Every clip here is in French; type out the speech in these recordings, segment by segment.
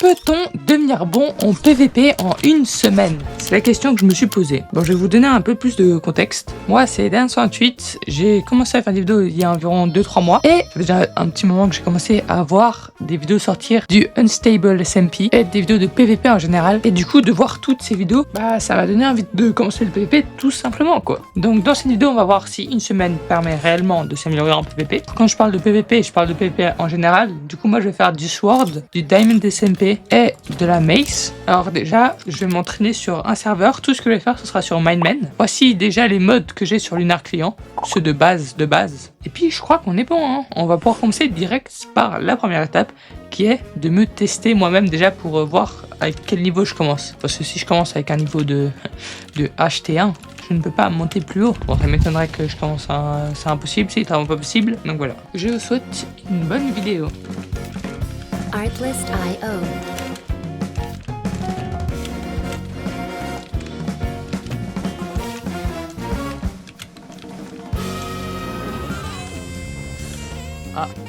Peut-on devenir bon en PVP en une semaine? C'est la question que je me suis posée. Bon, je vais vous donner un peu plus de contexte. Moi, c'est Dan128. J'ai commencé à faire des vidéos il y a environ 2-3 mois. Et ça fait déjà un petit moment que j'ai commencé à voir des vidéos sortir du Unstable SMP et des vidéos de PVP en général. Et du coup, de voir toutes ces vidéos, ça m'a donné envie de commencer le PVP tout simplement, quoi. Donc, dans cette vidéo, on va voir si une semaine permet réellement de s'améliorer en PVP. Quand je parle de PVP, je parle de PVP en général. Du coup, moi, je vais faire du Sword, du Diamond SMP et de la Mace. Alors déjà, je vais m'entraîner sur un serveur. Tout ce que je vais faire, ce sera sur Mindman. Voici déjà les modes que j'ai sur Lunar Client, ceux de base. Et puis, je crois qu'on est bon, hein. On va pouvoir commencer direct par la première étape, qui est de me tester moi-même déjà pour voir avec quel niveau je commence. Parce que si je commence avec un niveau de HT1, je ne peux pas monter plus haut. Bon, ça m'étonnerait que je commence à... C'est impossible, c'est vraiment pas possible. Donc voilà. Je vous souhaite une bonne vidéo. Artlist.io.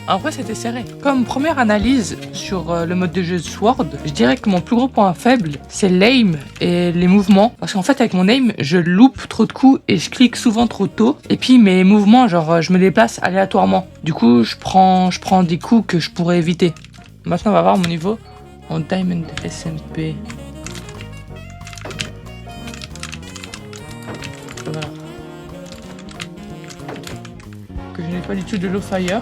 En vrai, c'était serré. Comme première analyse sur le mode de jeu Sword, je dirais que mon plus gros point faible, c'est l'aim et les mouvements. Parce qu'en fait, avec mon aim, je loupe trop de coups et je clique souvent trop tôt. Et puis, mes mouvements, genre, je me déplace aléatoirement. Du coup, je prends des coups que je pourrais éviter. Maintenant, on va voir mon niveau en Diamond SMP. Voilà. Que je n'ai pas du tout de low fire.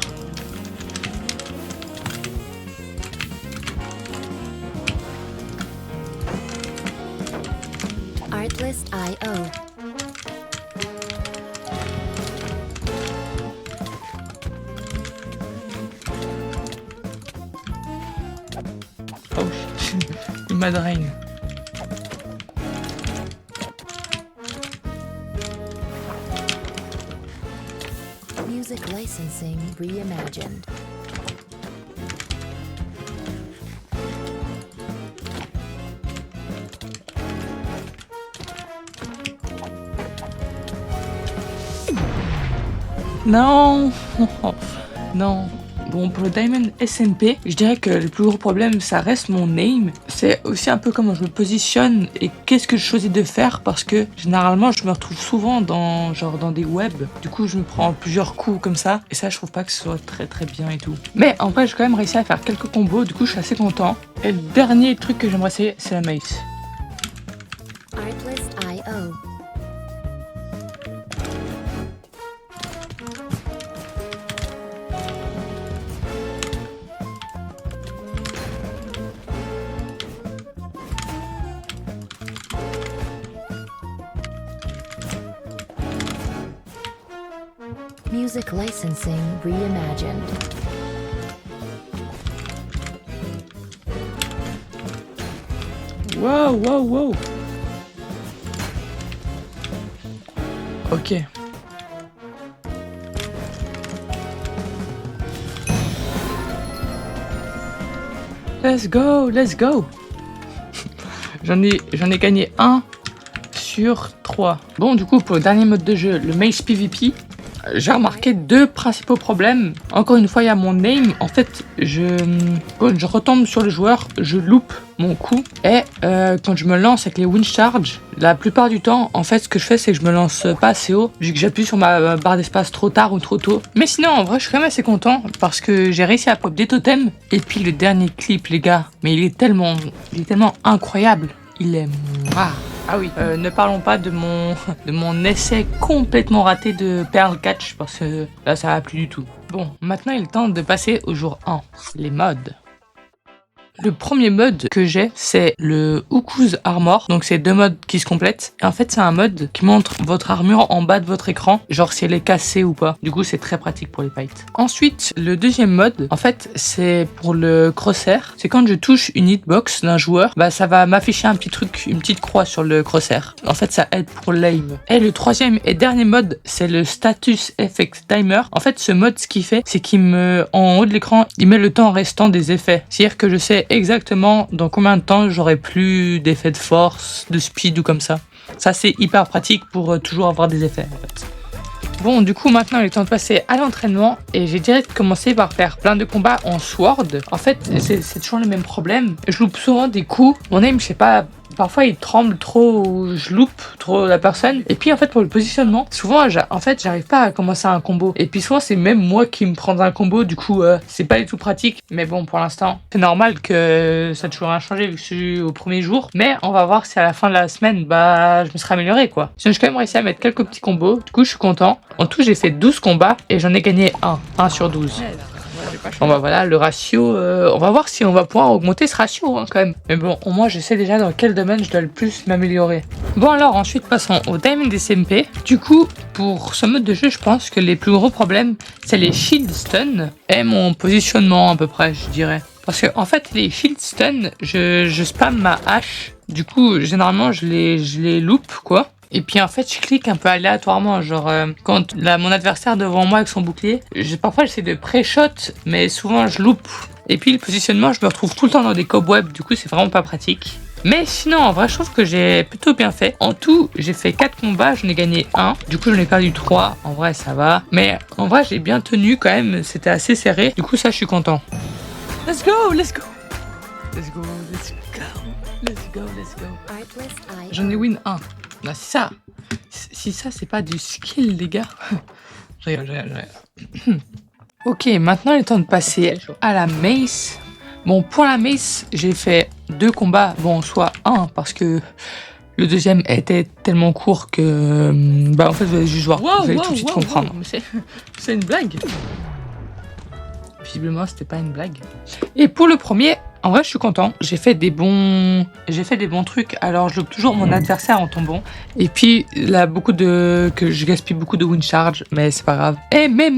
Artlist.io. Oh shit, il m'a drain. Music licensing reimagined. Non, non. Bon, pour le Diamond SMP, je dirais que le plus gros problème, ça reste mon aim. C'est aussi un peu comment je me positionne et qu'est-ce que je choisis de faire parce que généralement, je me retrouve souvent dans des webs. Du coup, je me prends plusieurs coups comme ça et ça, je trouve pas que ce soit très très bien et tout. Mais en vrai, j'ai quand même réussi à faire quelques combos. Du coup, je suis assez content. Et le dernier truc que j'aimerais essayer, c'est la Mace. Artlist.io. Music licensing reimagined. Wow. Ok. Let's go. J'en ai gagné 1 sur 3. Bon, du coup, pour le dernier mode de jeu, le Mace PvP, j'ai remarqué 2 principaux problèmes. Encore une fois, il y a mon aim. En fait, quand je retombe sur le joueur, je loupe mon coup. Et quand je me lance avec les wind charge, la plupart du temps, en fait, ce que je fais, c'est que je me lance pas assez haut, vu que j'appuie sur ma barre d'espace trop tard ou trop tôt. Mais sinon, en vrai, je suis quand même assez content parce que j'ai réussi à pop des totems. Et puis le dernier clip, les gars, mais il est tellement incroyable. Il est moi. Ah oui, ne parlons pas de mon essai complètement raté de Pearl Catch parce que là ça va plus du tout. Bon, maintenant il est temps de passer au jour 1, les modes. Le premier mode que j'ai, c'est le Uku's Armor. Donc c'est 2 modes qui se complètent. Et en fait, c'est un mode qui montre votre armure en bas de votre écran, genre si elle est cassée ou pas. Du coup, c'est très pratique pour les fights. Ensuite, le deuxième mode, en fait, c'est pour le crosshair. C'est quand je touche une hitbox d'un joueur, ça va m'afficher un petit truc, une petite croix sur le crosshair. En fait, ça aide pour l'aim. Et le troisième et dernier mode, c'est le Status Effect Timer. En fait, ce mode, ce qu'il fait, c'est en haut de l'écran, il met le temps restant des effets. C'est-à-dire que je sais exactement dans combien de temps j'aurai plus d'effets de force, de speed ou comme ça. Ça, c'est hyper pratique pour toujours avoir des effets, en fait. Bon, du coup, maintenant, il est temps de passer à l'entraînement et j'ai direct commencé par faire plein de combats en sword. En fait, c'est toujours le même problème. Je loupe souvent des coups. Mon aim, je sais pas, parfois il tremble trop ou je loupe trop la personne. Et puis, en fait, pour le positionnement, souvent, j'arrive pas à commencer un combo. Et puis, souvent, c'est même moi qui me prends un combo. Du coup, c'est pas du tout pratique. Mais bon, pour l'instant, c'est normal que ça a toujours rien changé vu que je suis au premier jour. Mais on va voir si à la fin de la semaine, bah, je me serai amélioré, quoi. Sinon, j'ai quand même réussi à mettre quelques petits combos. Du coup, je suis content. En tout, j'ai fait 12 combats et j'en ai gagné 1 sur 12. Bon bah voilà, le ratio, on va voir si on va pouvoir augmenter ce ratio quand même. Mais bon, au moins je sais déjà dans quel domaine je dois le plus m'améliorer. Bon alors ensuite passons au Diamond SMP. Du coup, pour ce mode de jeu, je pense que les plus gros problèmes, c'est les shield stun et mon positionnement à peu près, je dirais. Parce que en fait, les shield stun, je spam ma hache. Du coup, généralement, je les loupe quoi. Et puis en fait je clique un peu aléatoirement, genre quand mon adversaire devant moi avec son bouclier, parfois j'essaie de pré-shot mais souvent je loupe. Et puis le positionnement je me retrouve tout le temps dans des cobwebs, du coup c'est vraiment pas pratique. Mais sinon en vrai je trouve que j'ai plutôt bien fait. En tout j'ai fait 4 combats, j'en ai gagné 1, du coup j'en ai perdu 3, en vrai ça va. Mais en vrai j'ai bien tenu quand même, c'était assez serré, du coup ça je suis content. Let's go, let's go. Let's go, let's go, let's go, let's go. Artlist.io. J'en ai win 1. Bah, si ça c'est pas du skill les gars. Je rigole. Ok, maintenant il est temps de passer à la mace. Bon, pour la mace, j'ai fait 2 combats, bon soit 1 parce que le deuxième était tellement court que bah en fait vous allez juste voir, vous allez tout de suite comprendre. C'est une blague. Visiblement c'était pas une blague. Et pour le premier, en vrai je suis content, j'ai fait des bons trucs, alors je loupe toujours mon adversaire en tombant. Et puis là que je gaspille beaucoup de win charge, mais c'est pas grave. Et mais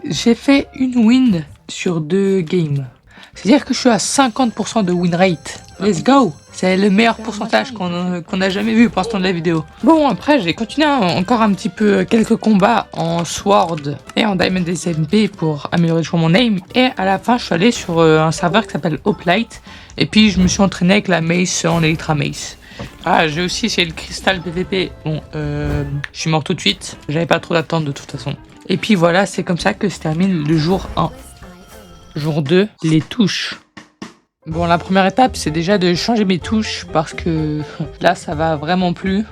j'ai fait une win sur 2 games. C'est-à-dire que je suis à 50% de win rate. Let's go! C'est le meilleur pourcentage qu'on a jamais vu pour l'instant de la vidéo. Bon, après, j'ai continué encore un petit peu quelques combats en Sword et en Diamond SMP pour améliorer toujours mon aim. Et à la fin, je suis allé sur un serveur qui s'appelle Hoplite. Et puis, je me suis entraîné avec la Mace en Electra Mace. Ah, j'ai aussi essayé le Crystal PVP. Bon, je suis mort tout de suite. J'avais pas trop d'attente de toute façon. Et puis voilà, c'est comme ça que se termine le jour 1. Jour 2, les touches. Bon, la première étape, c'est déjà de changer mes touches parce que là, ça va vraiment plus.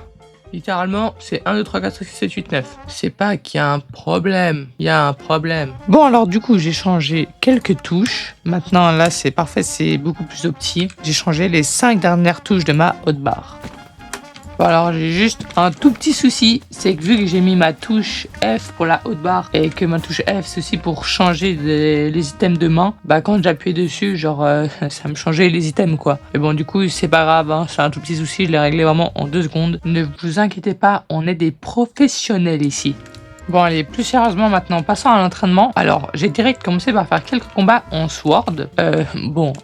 Littéralement, c'est 1, 2, 3, 4, 5, 6, 7, 8, 9. C'est pas qu'il y a un problème, il y a un problème. Bon, alors du coup, j'ai changé quelques touches. Maintenant, là, c'est parfait, c'est beaucoup plus opti. J'ai changé les 5 dernières touches de ma hotbar. Bon, alors j'ai juste un tout petit souci, c'est que vu que j'ai mis ma touche F pour la hotbar et que ma touche F c'est aussi pour changer les items de main, bah quand j'appuyais dessus, genre ça me changeait les items quoi. Et bon du coup c'est pas grave, hein, c'est un tout petit souci, je l'ai réglé vraiment en 2 secondes. Ne vous inquiétez pas, on est des professionnels ici. Bon allez, plus sérieusement maintenant, passons à l'entraînement. Alors, j'ai direct commencé par faire quelques combats en Sword.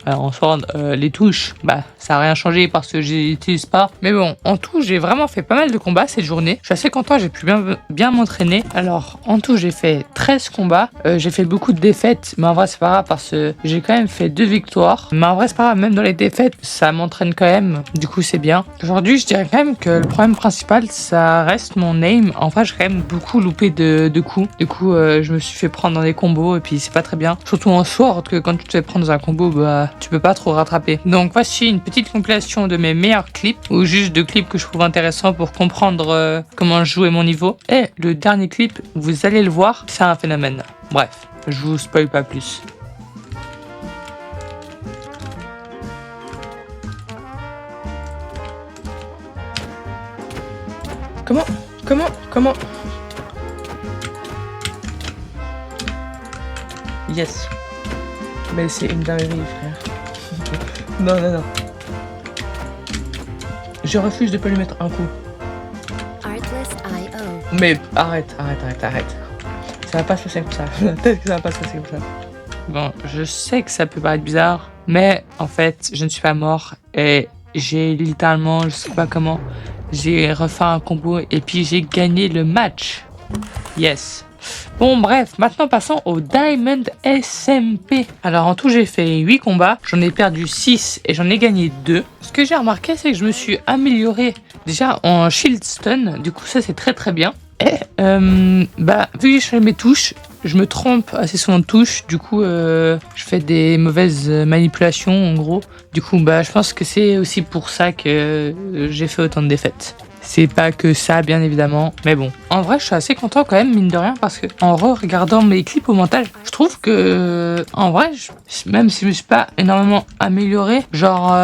En Sword, les touches, bah ça a rien changé parce que je l'utilise pas. Mais bon, en tout, j'ai vraiment fait pas mal de combats cette journée. Je suis assez content, j'ai pu bien m'entraîner. Alors, en tout, j'ai fait 13 combats. J'ai fait beaucoup de défaites, mais en vrai, c'est pas grave parce que j'ai quand même fait 2 victoires. Mais en vrai, c'est pas grave, même dans les défaites, ça m'entraîne quand même. Du coup, c'est bien. Aujourd'hui, je dirais quand même que le problème principal, ça reste mon aim. En vrai, j'ai quand même beaucoup loupé de coups. Du coup, je me suis fait prendre dans des combos et puis c'est pas très bien. Surtout en Sword, que quand tu te fais prendre dans un combo, bah tu peux pas trop rattraper. Donc voici une petite compilation de mes meilleurs clips ou juste de clips que je trouve intéressants pour comprendre comment jouer mon niveau. Et le dernier clip, vous allez le voir, c'est un phénomène. Bref, je vous spoil pas plus. Comment Yes. Mais c'est une dinguerie, frère. Non. Je refuse de pas lui mettre un coup. Artlist.io. Mais arrête. Ça va pas se passer comme ça. Peut-être que ça va pas se passer comme ça. Bon, je sais que ça peut paraître bizarre, mais en fait, je ne suis pas mort et j'ai littéralement, je sais pas comment, j'ai refait un combo et puis j'ai gagné le match. Yes. Bon bref, maintenant passons au Diamond SMP. Alors en tout j'ai fait 8 combats, j'en ai perdu 6 et j'en ai gagné 2. Ce que j'ai remarqué c'est que je me suis amélioré déjà en shield stun, du coup ça c'est très bien. Et bah, vu que j'ai changé mes touches, je me trompe assez souvent de touches. Du coup, je fais des mauvaises manipulations, en gros. Du coup, bah, je pense que c'est aussi pour ça que j'ai fait autant de défaites. C'est pas que ça, bien évidemment. Mais bon, en vrai, je suis assez content quand même, mine de rien, parce que en regardant mes clips au montage, je trouve que, en vrai, même si je me suis pas énormément amélioré, genre,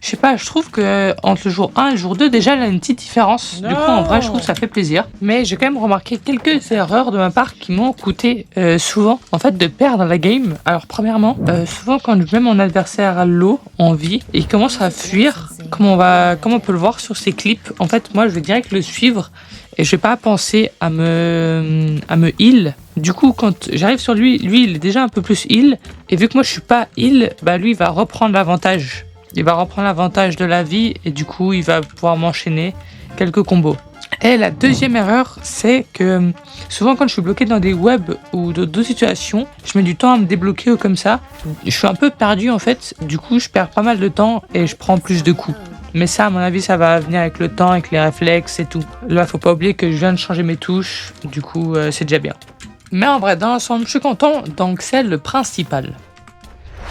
je sais pas, je trouve que entre le jour 1 et le jour 2, déjà, il y a une petite différence. Du coup, en vrai, je trouve que ça fait plaisir. Mais j'ai quand même remarqué quelques erreurs de ma part qui m'ont coûté souvent, en fait, de perdre la game. Alors, premièrement, souvent, quand je mets mon adversaire à l'eau, en vie, et il commence à fuir, comme on peut le voir sur ces clips, en fait, moi, je vais direct le suivre et je vais pas penser à me heal. Du coup, quand j'arrive sur lui, il est déjà un peu plus heal. Et vu que moi, je suis pas heal, bah lui, il va reprendre l'avantage. Il va reprendre l'avantage de la vie et du coup, il va pouvoir m'enchaîner quelques combos. Et la deuxième erreur, c'est que souvent quand je suis bloqué dans des webs ou d'autres situations, je mets du temps à me débloquer ou comme ça. Je suis un peu perdu en fait, du coup je perds pas mal de temps et je prends plus de coups. Mais ça, à mon avis, ça va venir avec le temps, avec les réflexes et tout. Là, faut pas oublier que je viens de changer mes touches, du coup c'est déjà bien. Mais en vrai, dans l'ensemble, je suis content, donc c'est le principal.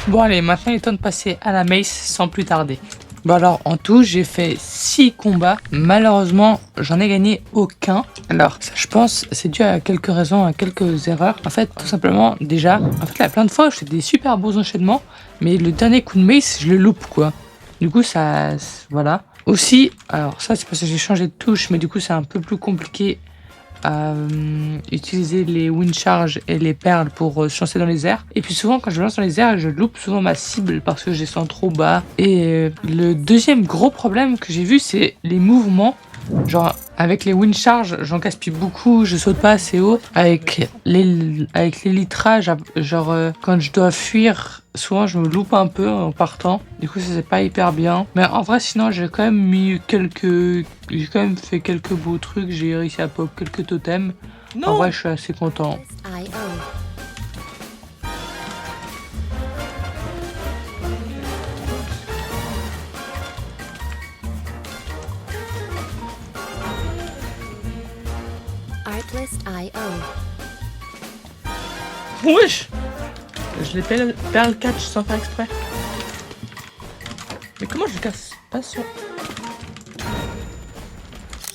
Bon allez, maintenant il est temps de passer à la mace sans plus tarder. Bon alors, en tout, j'ai fait 6 combats. Malheureusement, j'en ai gagné aucun. Alors, ça, je pense, c'est dû à quelques raisons, à quelques erreurs. En fait, tout simplement, déjà, en fait, là, plein de fois, je fais des super beaux enchaînements, mais le dernier coup de mace, je le loupe, quoi. Du coup, ça, voilà. Aussi, alors ça, c'est parce que j'ai changé de touche, mais du coup, c'est un peu plus compliqué à utiliser les wind charge et les perles pour se lancer dans les airs. Et puis souvent quand je me lance dans les airs, je loupe souvent ma cible parce que je descends trop bas. Et le deuxième gros problème que j'ai vu, c'est les mouvements. Genre avec les wind charge, j'en gaspille beaucoup, je saute pas assez haut. Avec l'elytrage, genre quand je dois fuir, souvent je me loupe un peu en partant. Du coup ça c'est pas hyper bien. Mais en vrai sinon j'ai quand même fait quelques beaux trucs. J'ai réussi à pop quelques totems. Non. En vrai je suis assez content. Artlist.io. Wesh, je l'ai perle catch sans faire exprès. Mais comment je casse pas ça?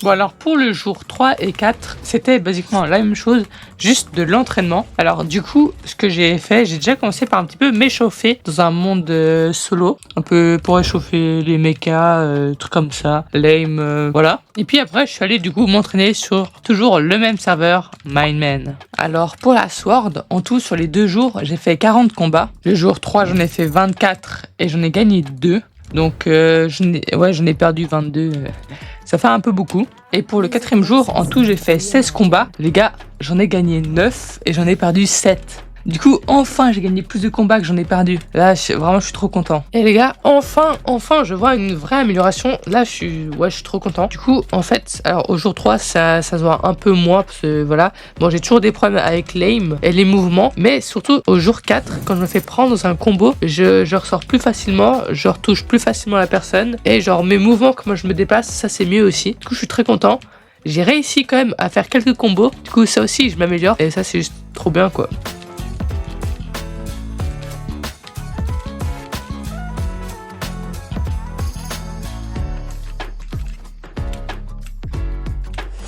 Bon alors pour le jour 3 et 4, c'était basiquement la même chose, juste de l'entraînement. Alors du coup, ce que j'ai fait, j'ai déjà commencé par un petit peu m'échauffer dans un monde solo, un peu pour échauffer les mechas, trucs comme ça, lame, voilà. Et puis après, je suis allé du coup m'entraîner sur toujours le même serveur, Mindman. Alors pour la Sword, en tout sur les 2 jours, j'ai fait 40 combats. Le jour 3, j'en ai fait 24 et j'en ai gagné 2. Donc j'en ai perdu 22. Ça fait un peu beaucoup. Et pour le 4e jour, en tout, j'ai fait 16 combats. Les gars, j'en ai gagné 9 et j'en ai perdu 7. Du coup, enfin, j'ai gagné plus de combats que j'en ai perdu. Là, vraiment, je suis trop content. Et les gars, enfin, je vois une vraie amélioration. Là, je suis trop content. Du coup, en fait, alors au jour 3, ça se voit un peu moins parce que voilà. Bon, j'ai toujours des problèmes avec l'aim et les mouvements. Mais surtout, au jour 4, quand je me fais prendre dans un combo, je ressors plus facilement. Je retouche plus facilement la personne. Et genre, mes mouvements, comment je me déplace, ça c'est mieux aussi. Du coup, je suis très content. J'ai réussi quand même à faire quelques combos. Du coup, ça aussi, je m'améliore. Et ça, c'est juste trop bien, quoi.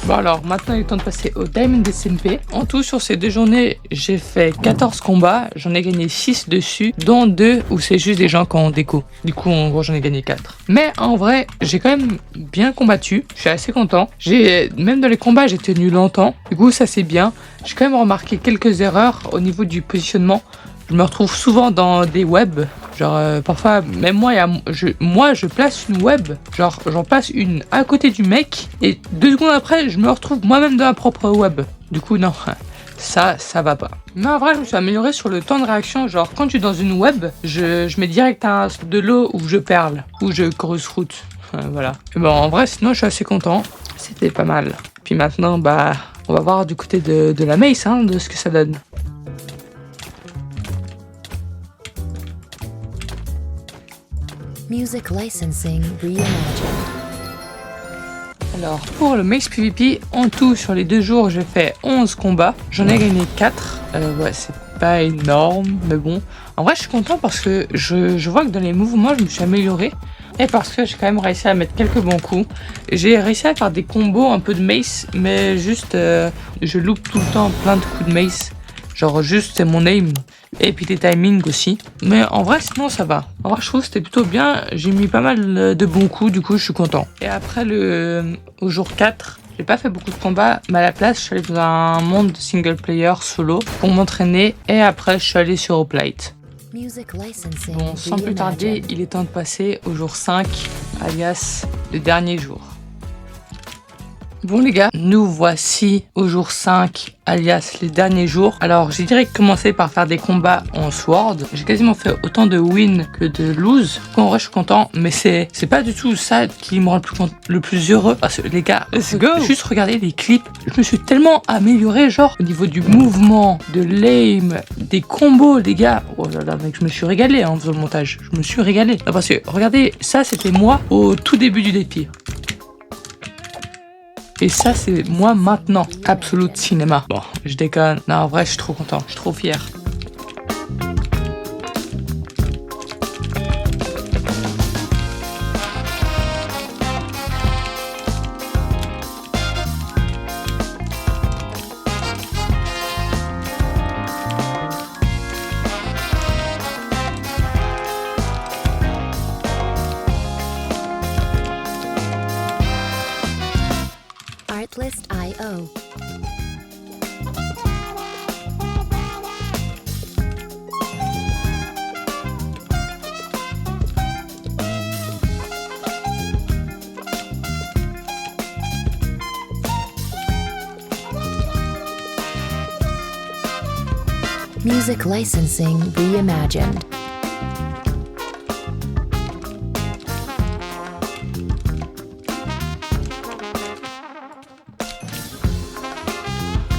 Bon alors, maintenant il est temps de passer au Diamond SMP. En tout, sur ces 2 journées, j'ai fait 14 combats. J'en ai gagné 6 dessus, dont 2 où c'est juste des gens qui ont déco. Du coup, en gros, j'en ai gagné 4. Mais en vrai, j'ai quand même bien combattu. Je suis assez content. Même dans les combats, j'ai tenu longtemps. Du coup, ça c'est bien. J'ai quand même remarqué quelques erreurs au niveau du positionnement. Je me retrouve souvent dans des webs. Genre, parfois, même moi, je place une web. Genre, j'en place une à côté du mec. Et 2 secondes après, je me retrouve moi-même dans ma propre web. Du coup, non, ça va pas. Mais en vrai, je me suis amélioré sur le temps de réaction. Genre, quand je suis dans une web, je mets direct de l'eau où je perle. Ou je creuse route. Voilà. Et bon, en vrai, sinon, je suis assez content. C'était pas mal. Puis maintenant, bah, on va voir du côté de la mace, hein, de ce que ça donne. Music licensing reimagined. Alors, pour le Mace PvP, en tout, sur les 2 jours, j'ai fait 11 combats. J'en ai gagné 4. Ouais, c'est pas énorme, mais bon. En vrai, je suis content parce que je vois que dans les mouvements, je me suis amélioré. Et parce que j'ai quand même réussi à mettre quelques bons coups. J'ai réussi à faire des combos un peu de mace, mais juste, je loupe tout le temps plein de coups de mace. Genre juste, c'est mon aim. Et puis des timings aussi. Mais en vrai, sinon, ça va. En vrai, je trouve que c'était plutôt bien. J'ai mis pas mal de bons coups, du coup, je suis content. Et après, au jour 4, j'ai pas fait beaucoup de combats, mais à la place, je suis allé dans un monde single player solo pour m'entraîner. Et après, je suis allé sur Hoplite. Bon, sans plus tarder, il est temps de passer au jour 5, alias le dernier jour. Bon les gars, nous voici au jour 5, alias les derniers jours. Alors j'ai direct commencé par faire des combats en sword. J'ai quasiment fait autant de win que de lose. En vrai je suis content, mais c'est pas du tout ça qui me rend le plus heureux. Parce que les gars, let's go. Juste regarder les clips, je me suis tellement amélioré, genre au niveau du mouvement, de l'aim, des combos les gars. Oh là là mec, je me suis régalé en faisant le montage. Je me suis régalé. Non, parce que regardez, ça c'était moi au tout début du défi. Et ça, c'est moi maintenant. Absolute cinéma. Bon, je déconne. Non, en vrai, je suis trop content. Je suis trop fier. Artlist.io. Music licensing reimagined.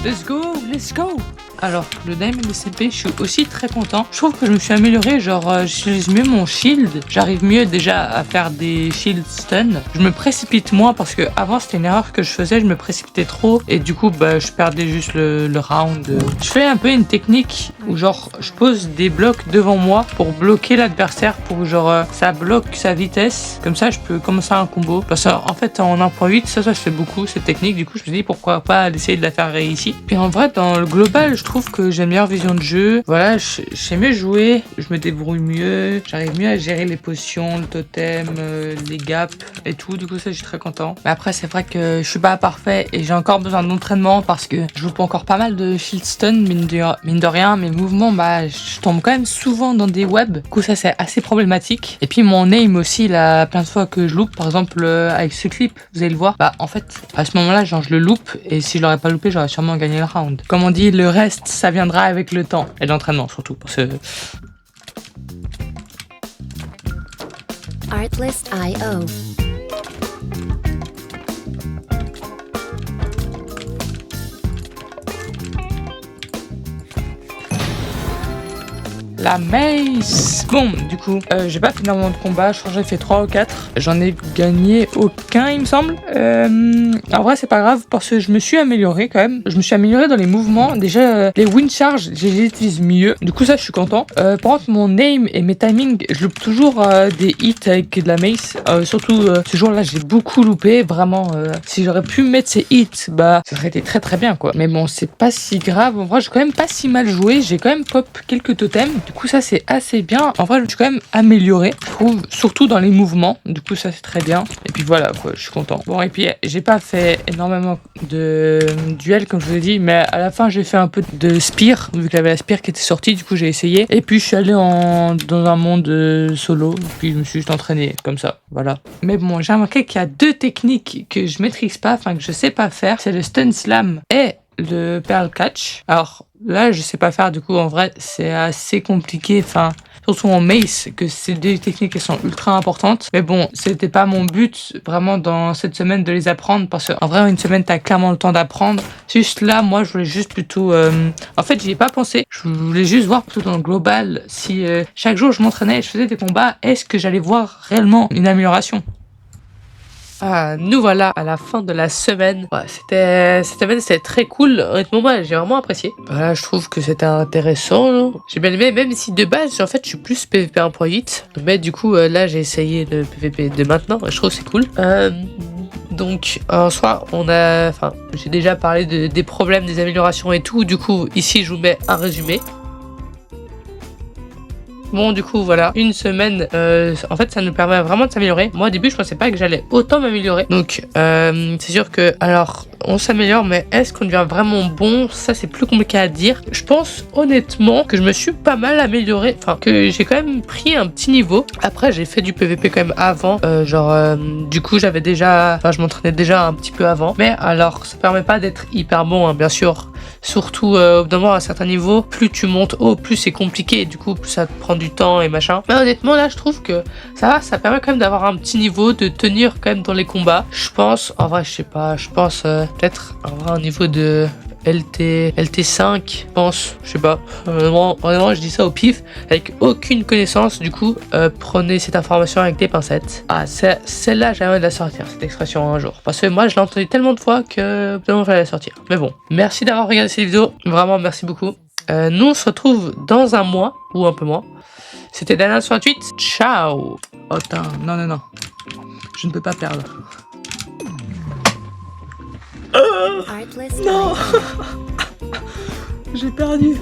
Let's go, let's go. Alors, le Diamond SCP, je suis aussi très content. Je trouve que je me suis amélioré, genre j'utilise mieux mon shield. J'arrive mieux déjà à faire des shield stun. Je me précipite moins parce que avant c'était une erreur que je faisais, je me précipitais trop. Et du coup, bah, je perdais juste le round. Je fais un peu une technique où genre je pose des blocs devant moi pour bloquer l'adversaire, pour genre ça bloque sa vitesse. Comme ça, je peux commencer un combo. Parce qu'en fait, en 1.8, ça se fait beaucoup cette technique. Du coup, je me suis dit pourquoi pas essayer de la faire ici. Puis en vrai, dans le global, je trouve que j'ai une meilleure vision de jeu. Voilà, je sais mieux jouer, je me débrouille mieux, j'arrive mieux à gérer les potions, le totem, les gaps et tout. Du coup, ça, je suis très content. Mais après, c'est vrai que je suis pas parfait et j'ai encore besoin d'entraînement parce que je loupe encore pas mal de shield stun, mine de rien. Mes mouvements, bah, je tombe quand même souvent dans des webs. Du coup, ça, c'est assez problématique. Et puis, mon aim aussi, il a plein de fois que je loupe. Par exemple, avec ce clip, vous allez le voir. Bah, en fait, à ce moment-là, genre, je le loupe et si je l'aurais pas loupé, j'aurais sûrement gagné le round. Comme on dit, le reste, ça viendra avec le temps et l'entraînement surtout parce que Artlist.io. la mace. Bon, du coup, j'ai pas fait énormément de combats. Je crois que j'ai fait 3 ou 4. J'en ai gagné aucun, il me semble. En vrai, c'est pas grave parce que je me suis amélioré quand même. Je me suis amélioré dans les mouvements. Déjà, les wind charge, je les utilise mieux. Du coup, ça, je suis content. Par contre, mon aim et mes timings, je loupe toujours des hits avec de la mace. Surtout, ce jour-là, j'ai beaucoup loupé. Vraiment, si j'aurais pu mettre ces hits, bah, ça aurait été très très bien, quoi. Mais bon, c'est pas si grave. En vrai, j'ai quand même pas si mal joué. J'ai quand même pop quelques totems. Du coup, ça, c'est assez bien. En vrai, je me suis quand même amélioré, je trouve, surtout dans les mouvements. Du coup, ça, c'est très bien. Et puis voilà, quoi, je suis content. Bon, et puis, j'ai pas fait énormément de duels, comme je vous ai dit, mais à la fin, j'ai fait un peu de spear, vu qu'il y avait la spear qui était sortie. Du coup, j'ai essayé. Et puis, je suis allé dans un monde solo. Puis, je me suis juste entraîné, comme ça. Voilà. Mais bon, j'ai remarqué qu'il y a 2 techniques que je maîtrise pas, enfin, que je sais pas faire. C'est le stun slam et le pearl catch. Alors là, je sais pas faire, du coup, en vrai, c'est assez compliqué, enfin, surtout en mace, que ces 2 techniques qui sont ultra importantes. Mais bon, c'était pas mon but, vraiment, dans cette semaine, de les apprendre, parce qu'en vrai, une semaine, t'as clairement le temps d'apprendre. Juste là, moi, je voulais juste plutôt... En fait, j'y ai pas pensé. Je voulais juste voir plutôt dans le global, si chaque jour, je m'entraînais et je faisais des combats, est-ce que j'allais voir réellement une amélioration? Ah, nous voilà à la fin de la semaine. Ouais, cette semaine c'était très cool. Honnêtement, moi j'ai vraiment apprécié. Voilà, je trouve que c'était intéressant. Là. J'ai bien aimé, même si de base, en fait, je suis plus PVP 1.8. Mais du coup, là j'ai essayé le PVP de maintenant. Je trouve que c'est cool. Donc en soi, j'ai déjà parlé des problèmes, des améliorations et tout. Du coup, ici je vous mets un résumé. Bon, du coup, voilà, une semaine, en fait, ça nous permet vraiment de s'améliorer. Moi, au début, je pensais pas que j'allais autant m'améliorer. Donc, c'est sûr que, alors, on s'améliore, mais est-ce qu'on devient vraiment bon? Ça, c'est plus compliqué à dire. Je pense, honnêtement, que je me suis pas mal amélioré. Enfin, que j'ai quand même pris un petit niveau. Après, j'ai fait du PVP quand même avant. Du coup, je m'entraînais déjà un petit peu avant. Mais alors, ça permet pas d'être hyper bon, hein, bien sûr. Surtout, au bout d'un moment, à un certain niveau, plus tu montes haut, plus c'est compliqué. Et du coup, plus ça te prend du temps et machin. Mais honnêtement, là, je trouve que ça va, ça permet quand même d'avoir un petit niveau, de tenir quand même dans les combats. Je pense, en vrai, je sais pas, je pense peut-être avoir un niveau de LT5, je pense, je sais pas. Honnêtement, je dis ça au pif, avec aucune connaissance. Du coup, prenez cette information avec des pincettes. Ah, celle-là, j'aimerais de la sortir, cette expression un jour. Parce que moi, je l'ai entendu tellement de fois que vraiment, il fallait la sortir. Mais bon, merci d'avoir regardé cette vidéo. Vraiment, merci beaucoup. Nous, on se retrouve dans un mois, ou un peu moins. C'était Daniel68. Ciao. Oh, putain, non. Je ne peux pas perdre. Artlist Non. IO. J'ai perdu.